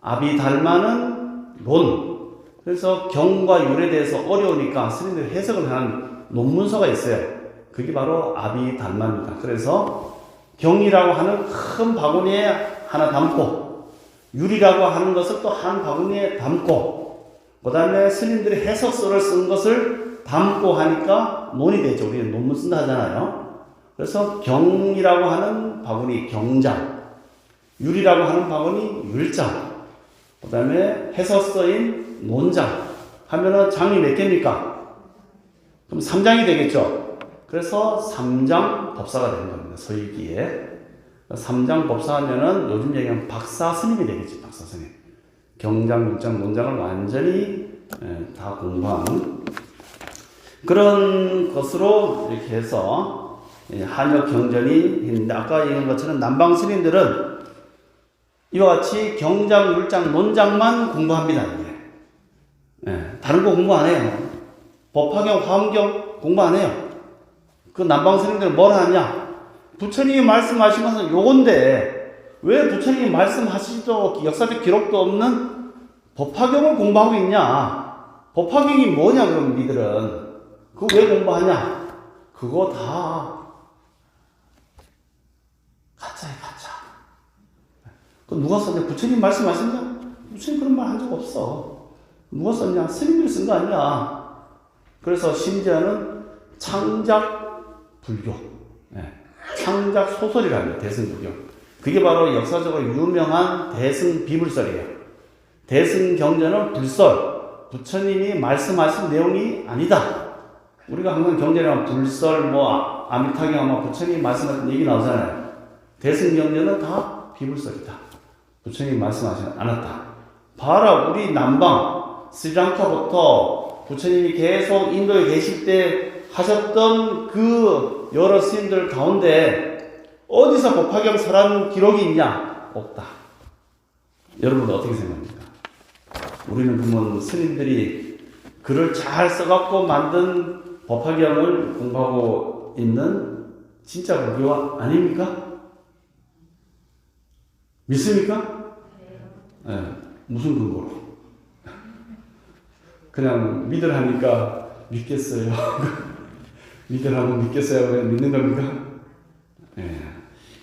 A: 아비달마는 론. 그래서 경과 율에 대해서 어려우니까 스님들이 해석을 하는 논문서가 있어요. 그게 바로 아비달마입니다. 그래서 경이라고 하는 큰 바구니에 하나 담고 율이라고 하는 것을 또 한 바구니에 담고 그 다음에 스님들이 해석서를 쓴 것을 담고 하니까 논이 되죠. 우리는 논문 쓴다 하잖아요. 그래서 경이라고 하는 바구니 경장, 율이라고 하는 바구니 율장, 그 다음에 해서 쓰인 논장 하면은 장이 몇 개입니까? 그럼 3장이 되겠죠. 그래서 3장 법사가 되는 겁니다. 서유기에 3장 법사하면은 요즘 얘기하면 박사 스님이 되겠지. 박사 스님. 경장, 율장, 논장을 완전히 다 공부한 그런 것으로 이렇게 해서 한역 경전이 있는데, 아까 얘기한 것처럼 남방 스님들은 이와 같이 경장, 율장, 논장만 공부합니다. 이게. 다른 거 공부 안 해요. 법화경, 화엄경 공부 안 해요. 그 남방 스님들은 뭘 하냐? 부처님이 말씀하시면서 요건데 왜 부처님이 말씀하시도 역사적 기록도 없는 법화경을 공부하고 있냐? 법화경이 뭐냐 그럼 니들은 그거 왜 공부하냐? 그거 다 가짜야 가짜. 그 누가 썼냐? 부처님 말씀하셨냐? 부처님 그런 말 한 적 없어. 누가 썼냐? 스님들이 쓴 거 아니야. 그래서 심지어는 창작 불교, 창작 소설이랍니다. 대승불교. 그게 바로 역사적으로 유명한 대승비불설이에요. 대승경전은 불설, 부처님이 말씀하신 내용이 아니다. 우리가 항상 경전에 불설, 아미타경, 부처님이 말씀하신 얘기 나오잖아요. 대승경전은 다 비불설이다. 부처님이 말씀하시지 않았다. 봐라, 우리 남방, 스리랑카부터 부처님이 계속 인도에 계실 때 하셨던 그 여러 스님들 가운데 어디서 법화경 설한 기록이 있냐? 없다. 여러분 어떻게 생각합니까? 우리는 그러면 스님들이 글을 잘 써갖고 만든 법화경을 공부하고 있는 진짜 불교 아닙니까? 믿습니까? 네. 무슨 근거로? 그냥 믿으라니까 믿겠어요. 믿으라고 믿겠어요. 그냥 믿는 겁니까? 네.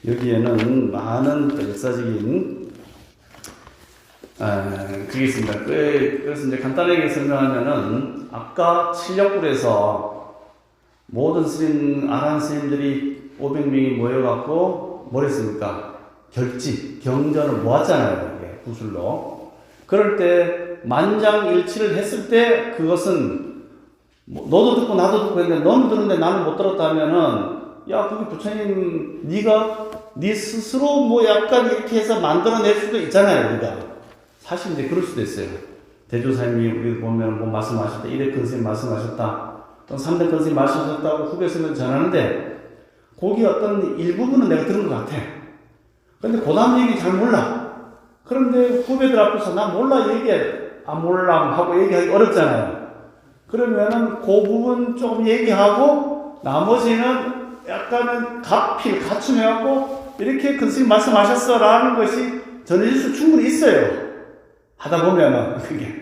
A: 여기에는 많은 역사적인 그게 있습니다. 그래서 이제 간단하게 설명하면은 아까 칠력굴에서 모든 스님, 아란 스님들이 500명이 모여갖고 뭘 했습니까? 결집, 경전을 모았잖아요. 이게 구술로. 그럴 때 만장일치를 했을 때 그것은 너도 듣고 나도 듣고 했는데 너는 들었는데 나는 못 들었다 하면은 야, 그게 부처님 네가 네 스스로 약간 이렇게 해서 만들어낼 수도 있잖아요. 우리가 사실 이제 그럴 수도 있어요. 대조사님이 우리 보면 말씀하셨다, 2대 큰스님 말씀하셨다, 또 3대 큰스님 말씀하셨다고 후배스님은 전하는데 거기 어떤 일부분은 내가 들은 것 같아. 근데 그 다음 얘기 잘 몰라. 그런데 후배들 앞에서 나 몰라 몰라 하고 얘기하기 어렵잖아요. 그러면은 그 부분 조금 얘기하고 나머지는 약간은 갖춤해갖고 이렇게 큰스님 말씀하셨어 라는 것이 전해질 수 충분히 있어요. 하다 보면은 그게.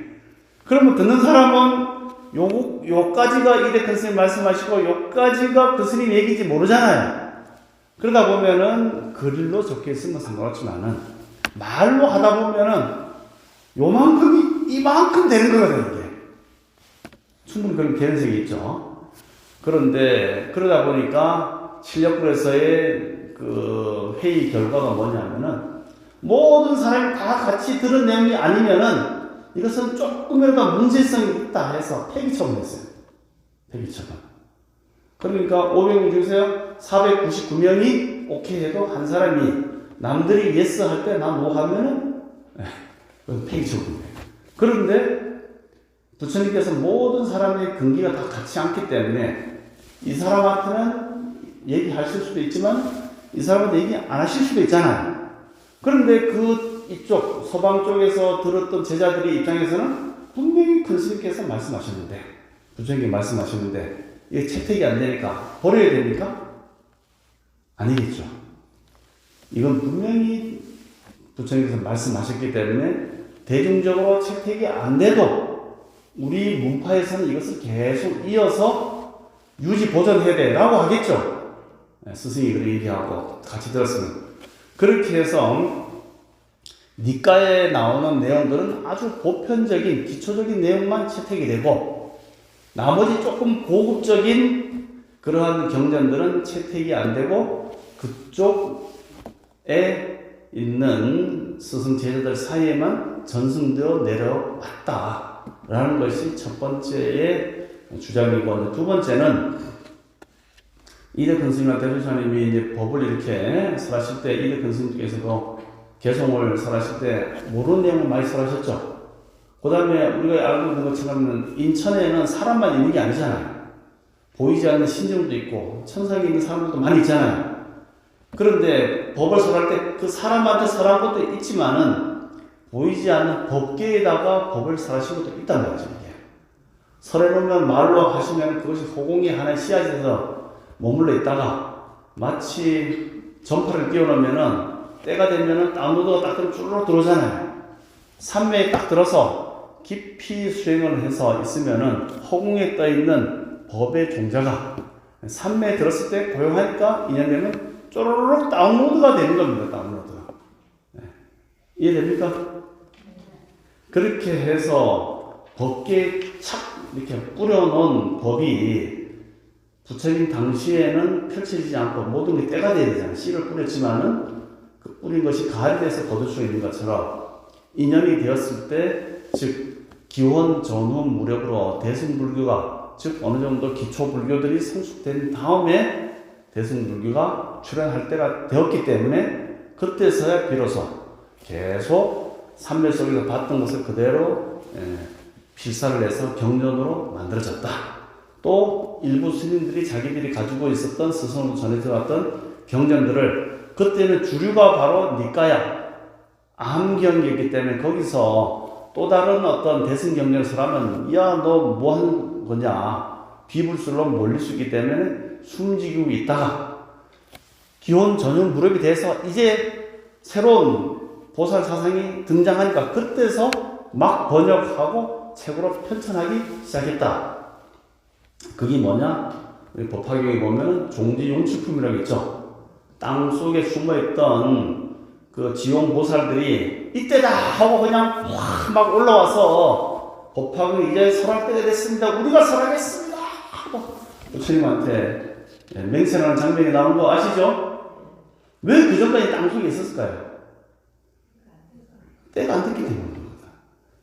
A: 그러면 듣는 사람은 요까지가 이대 큰스님 말씀하시고 요까지가 그 스님 얘기인지 모르잖아요. 그러다 보면은 글로 적혀 있으면 상관없지만은 말로 하다 보면은 요만큼이 이만큼 되는 거거든요. 이게. 충분히 그런 개연성이 있죠. 그런데 그러다 보니까 칠력굴에서의 그 회의 결과가 뭐냐면은 모든 사람이 다 같이 들은 내용이 아니면은 이것은 조금이라도 문제성이 있다 해서 폐기 처분했어요. 폐기 처분. 그러니까 500명 중에서 499명이 오케이 해도 한 사람이 남들이 예스 할 때 나 노 하면은 폐기 처분이에요. 그런데 부처님께서 모든 사람의 근기가 다 같지 않기 때문에 이 사람한테는 얘기하실 수도 있지만 이 사람한테 얘기 안 하실 수도 있잖아요. 그런데 이쪽 서방 쪽에서 들었던 제자들의 입장에서는 분명히 큰 스님께서 말씀하셨는데, 부처님께 말씀하셨는데 이게 채택이 안 되니까 버려야 됩니까? 아니겠죠. 이건 분명히 부처님께서 말씀하셨기 때문에 대중적으로 채택이 안 돼도 우리 문파에서는 이것을 계속 이어서 유지 보존해야 돼 라고 하겠죠. 스승이 그렇게 얘기하고 같이 들었으면. 그렇게 해서 니까에 나오는 내용들은 아주 보편적인 기초적인 내용만 채택이 되고 나머지 조금 고급적인 그러한 경전들은 채택이 안 되고 그쪽에 있는 스승 제자들 사이에만 전승되어 내려왔다라는 것이 첫 번째의 주장이고, 두 번째는 이대근 스님과 대조사님이 이제 법을 이렇게 설하실 때 이대근 스님께서도 개송을 설하실 때 모르는 내용을 많이 설하셨죠. 그 다음에 우리가 알고 있는 것처럼 인천에는 사람만 있는 게 아니잖아요. 보이지 않는 신정도 있고 천상에 있는 사람들도 많이 있잖아요. 그런데 법을 설할 때 그 사람한테 설한 것도 있지만은 보이지 않는 법계에다가 법을 설하신 것도 있단 말이죠. 설해놓으면 말로 하시면 그것이 호공이 하나의 씨앗에서 머물러 있다가 마치 전파를 띄워놓으면은 때가 되면은 다운로드가 딱 쭈르륵 들어오잖아요. 산매에 딱 들어서 깊이 수행을 해서 있으면은 허공에 떠 있는 법의 종자가 산매에 들었을 때 고용하니까 인연되면 쪼르륵 다운로드가 되는 겁니다. 다운로드가. 네. 이해됩니까? 그렇게 해서 법계에 착 이렇게 뿌려놓은 법이 부처님 당시에는 펼쳐지지 않고 모든 게 때가 돼야 되잖아요. 씨를 뿌렸지만은 그 뿌린 것이 가을이 돼서 거둘 수 있는 것처럼 인연이 되었을 때, 즉 기원 전후 무렵으로 대승불교가, 즉 어느 정도 기초 불교들이 성숙된 다음에 대승불교가 출현할 때가 되었기 때문에 그때서야 비로소 계속 삼매 속에서 봤던 것을 그대로 필사를 해서 경전으로 만들어졌다. 또 일부 스님들이 자기들이 가지고 있었던 스승으로 전해져 왔던 경전들을, 그때는 주류가 바로 니까야 암경이었기 때문에 거기서 또 다른 어떤 대승경전을 설하면 야 너 뭐 하는 거냐 비불술로 몰릴 수 있기 때문에 숨지고 있다가 기원 전용 무렵이 돼서 이제 새로운 보살 사상이 등장하니까 그때서 막 번역하고 책으로 편찬하기 시작했다. 그게 뭐냐? 우리 법화경에 보면 종지용치품이라고 있죠. 땅 속에 숨어있던 그 지용보살들이 이때다 하고 그냥 막 올라와서 법화경이 이제 설할 때가 됐습니다. 우리가 설하겠습니다. 하고 부처님한테 맹세라는 장면이 나온 거 아시죠? 왜 그 전까지 땅 속에 있었을까요? 때가 안 됐기 때문입니다.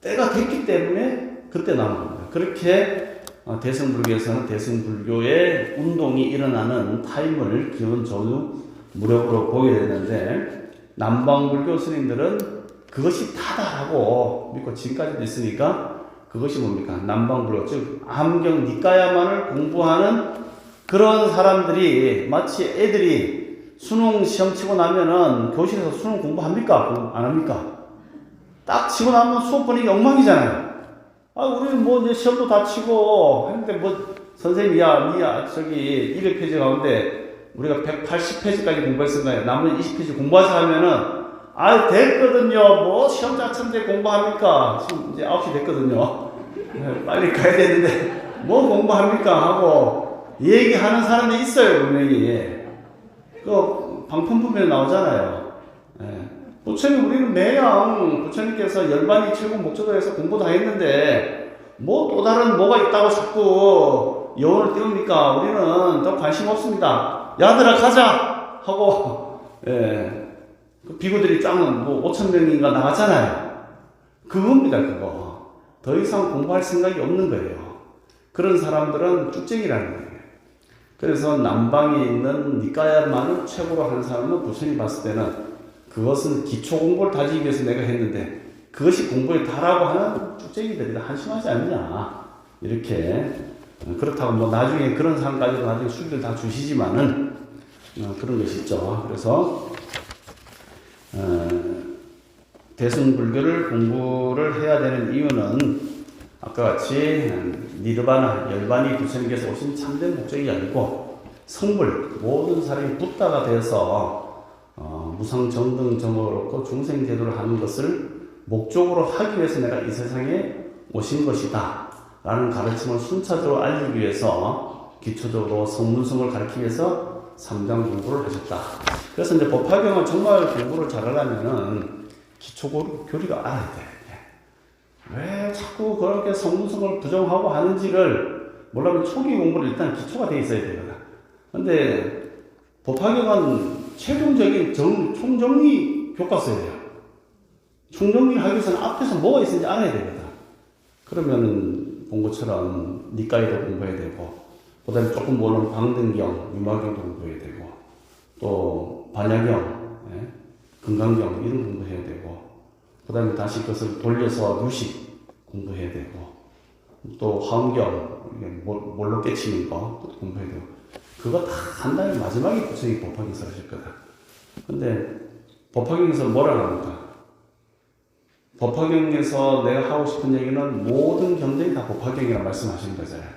A: 때가 됐기 때문에 그때 나온 겁니다. 그렇게 대승불교에서는 대승불교의 운동이 일어나는 타임을 기원 전후 무렵으로 보게 되는데, 남방불교 스님들은 그것이 타다라고 믿고 지금까지도 있으니까 그것이 뭡니까? 남방불교, 즉 암경 니까야만을 공부하는 그런 사람들이 마치 애들이 수능 시험 치고 나면은 교실에서 수능 공부합니까? 안 합니까? 딱 치고 나면 수업 분위기 엉망이잖아요. 우리는 뭐 이제 시험도 다 치고 했는데 뭐 선생님 저기 200페이지 가운데 우리가 180페이지까지 공부했었나요? 남은 20페이지 공부하자 하면은 됐거든요. 뭐 시험 자체인데 공부합니까? 지금 이제 9시 됐거든요. 빨리 가야 되는데 뭐 공부합니까? 하고 얘기하는 사람이 있어요, 분명히. 그 방편품에 나오잖아요. 부처님, 우리는 매양 부처님께서 열반이 최고 목적으로해서 공부 다 했는데 뭐 또 다른 뭐가 있다고 자꾸 여운을 띄웁니까? 우리는 더 관심 없습니다. 야들아 가자 하고 그 비구들이 짱은 뭐 5,000명인가 나갔잖아요. 그겁니다. 그거 더 이상 공부할 생각이 없는 거예요. 그런 사람들은 쭉쟁이라는 거예요. 그래서 남방에 있는 니까야만을 최고로 하는 사람은 부처님 봤을 때는 그것은 기초 공부를 다지기 위해서 내가 했는데 그것이 공부에 다라고 하는 쭉쟁이들이다. 한심하지 않느냐. 이렇게. 그렇다고 뭐 나중에 그런 사람까지도 나중에 수익을 다 주시지만은 그런 것이 있죠. 그래서 대승불교를 공부를 해야 되는 이유는 아까 같이 니르바나, 열반이 부처님께서 오신 참된 목적이 아니고 성불, 모든 사람이 붓다가 되어서 무상정등정을 얻고 중생제도를 하는 것을 목적으로 하기 위해서 내가 이 세상에 오신 것이다 라는 가르침을 순차적으로 알리기 위해서 기초적으로 성문성을 가르치기 위해서 3장 공부를 하셨다. 그래서 이제 법화경을 정말 공부를 잘하려면은 기초 교리가 알아야 돼. 왜 자꾸 그렇게 성문성을 부정하고 하는지를 몰라면 초기 공부를 일단 기초가 돼 있어야 되거든. 근데 법화경은 최종적인 총정리 교과서예요. 총정리를 하기 위해서는 앞에서 뭐가 있는지 알아야 되거든. 그러면은 본 것처럼 니까이도 공부해야 되고, 그 다음에 조금 모르는 광등경, 유마경도 공부해야 되고, 또 반야경, 예? 금강경 이런 공부해야 되고, 그 다음에 다시 그것을 돌려서 유식 공부해야 되고, 또 화엄경, 몰로 깨치는 거 공부해야 되고, 그거 다 한 다음에 마지막에 구성이 법화경서를 하실 거다. 근데 법화경에서 뭐라 합니까? 법화경에서 내가 하고 싶은 얘기는 모든 경전이 다 법화경이라고 말씀하시는 거잖아요.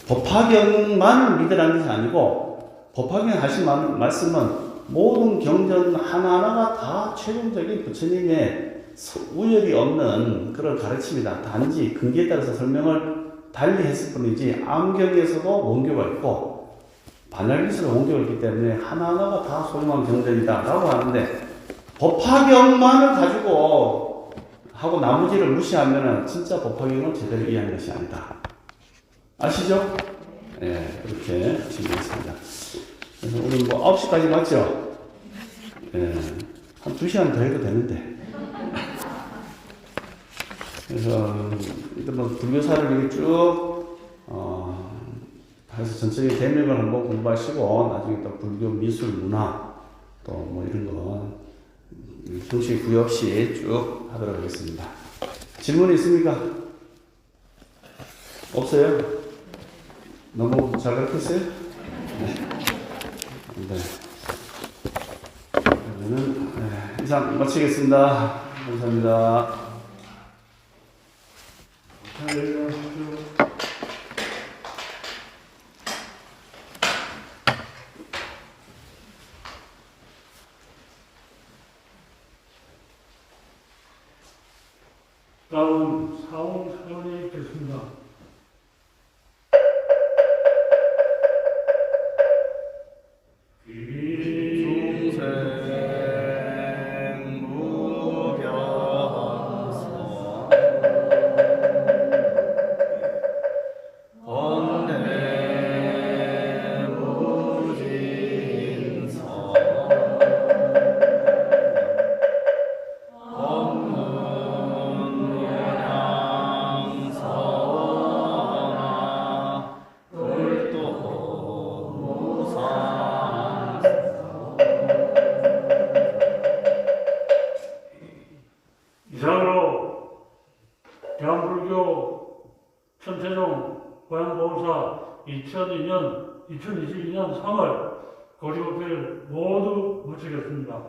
A: 법화경만 믿으라는 것이 아니고, 법화경에 하신 말씀은 모든 경전 하나하나가 다 최종적인 부처님의 우열이 없는 그런 가르침이다. 단지 근기에 따라서 설명을 달리 했을 뿐이지, 암경에서도 원교가 있고, 반야경에서도 원교가 있기 때문에 하나하나가 다 소중한 경전이다. 라고 하는데, 법화경만을 가지고 하고 나머지를 무시하면 진짜 법화경을 제대로 이해하는 것이 아니다. 아시죠? 예, 그렇게 진행했습니다. 그래서 오늘 뭐 9시까지 맞죠? 예, 한 2시간 더 해도 되는데. 그래서, 일단 뭐 불교사를 이렇게 쭉, 해서 전체적인 대명을 한번 공부하시고, 나중에 또 불교 미술 문화, 또 뭐 이런 거, 형식 구역 없이 쭉 하도록 하겠습니다. 질문 있습니까? 없어요? 너무 잘 가르쳤어요? 네. 네. 그러면은, 네, 이상 마치겠습니다. 감사합니다.
B: 다음 사원 사원이 있겠습니다. 이상으로 대한불교 천태종 고향보험사 2022년 3월 고리법회를 모두 마치겠습니다.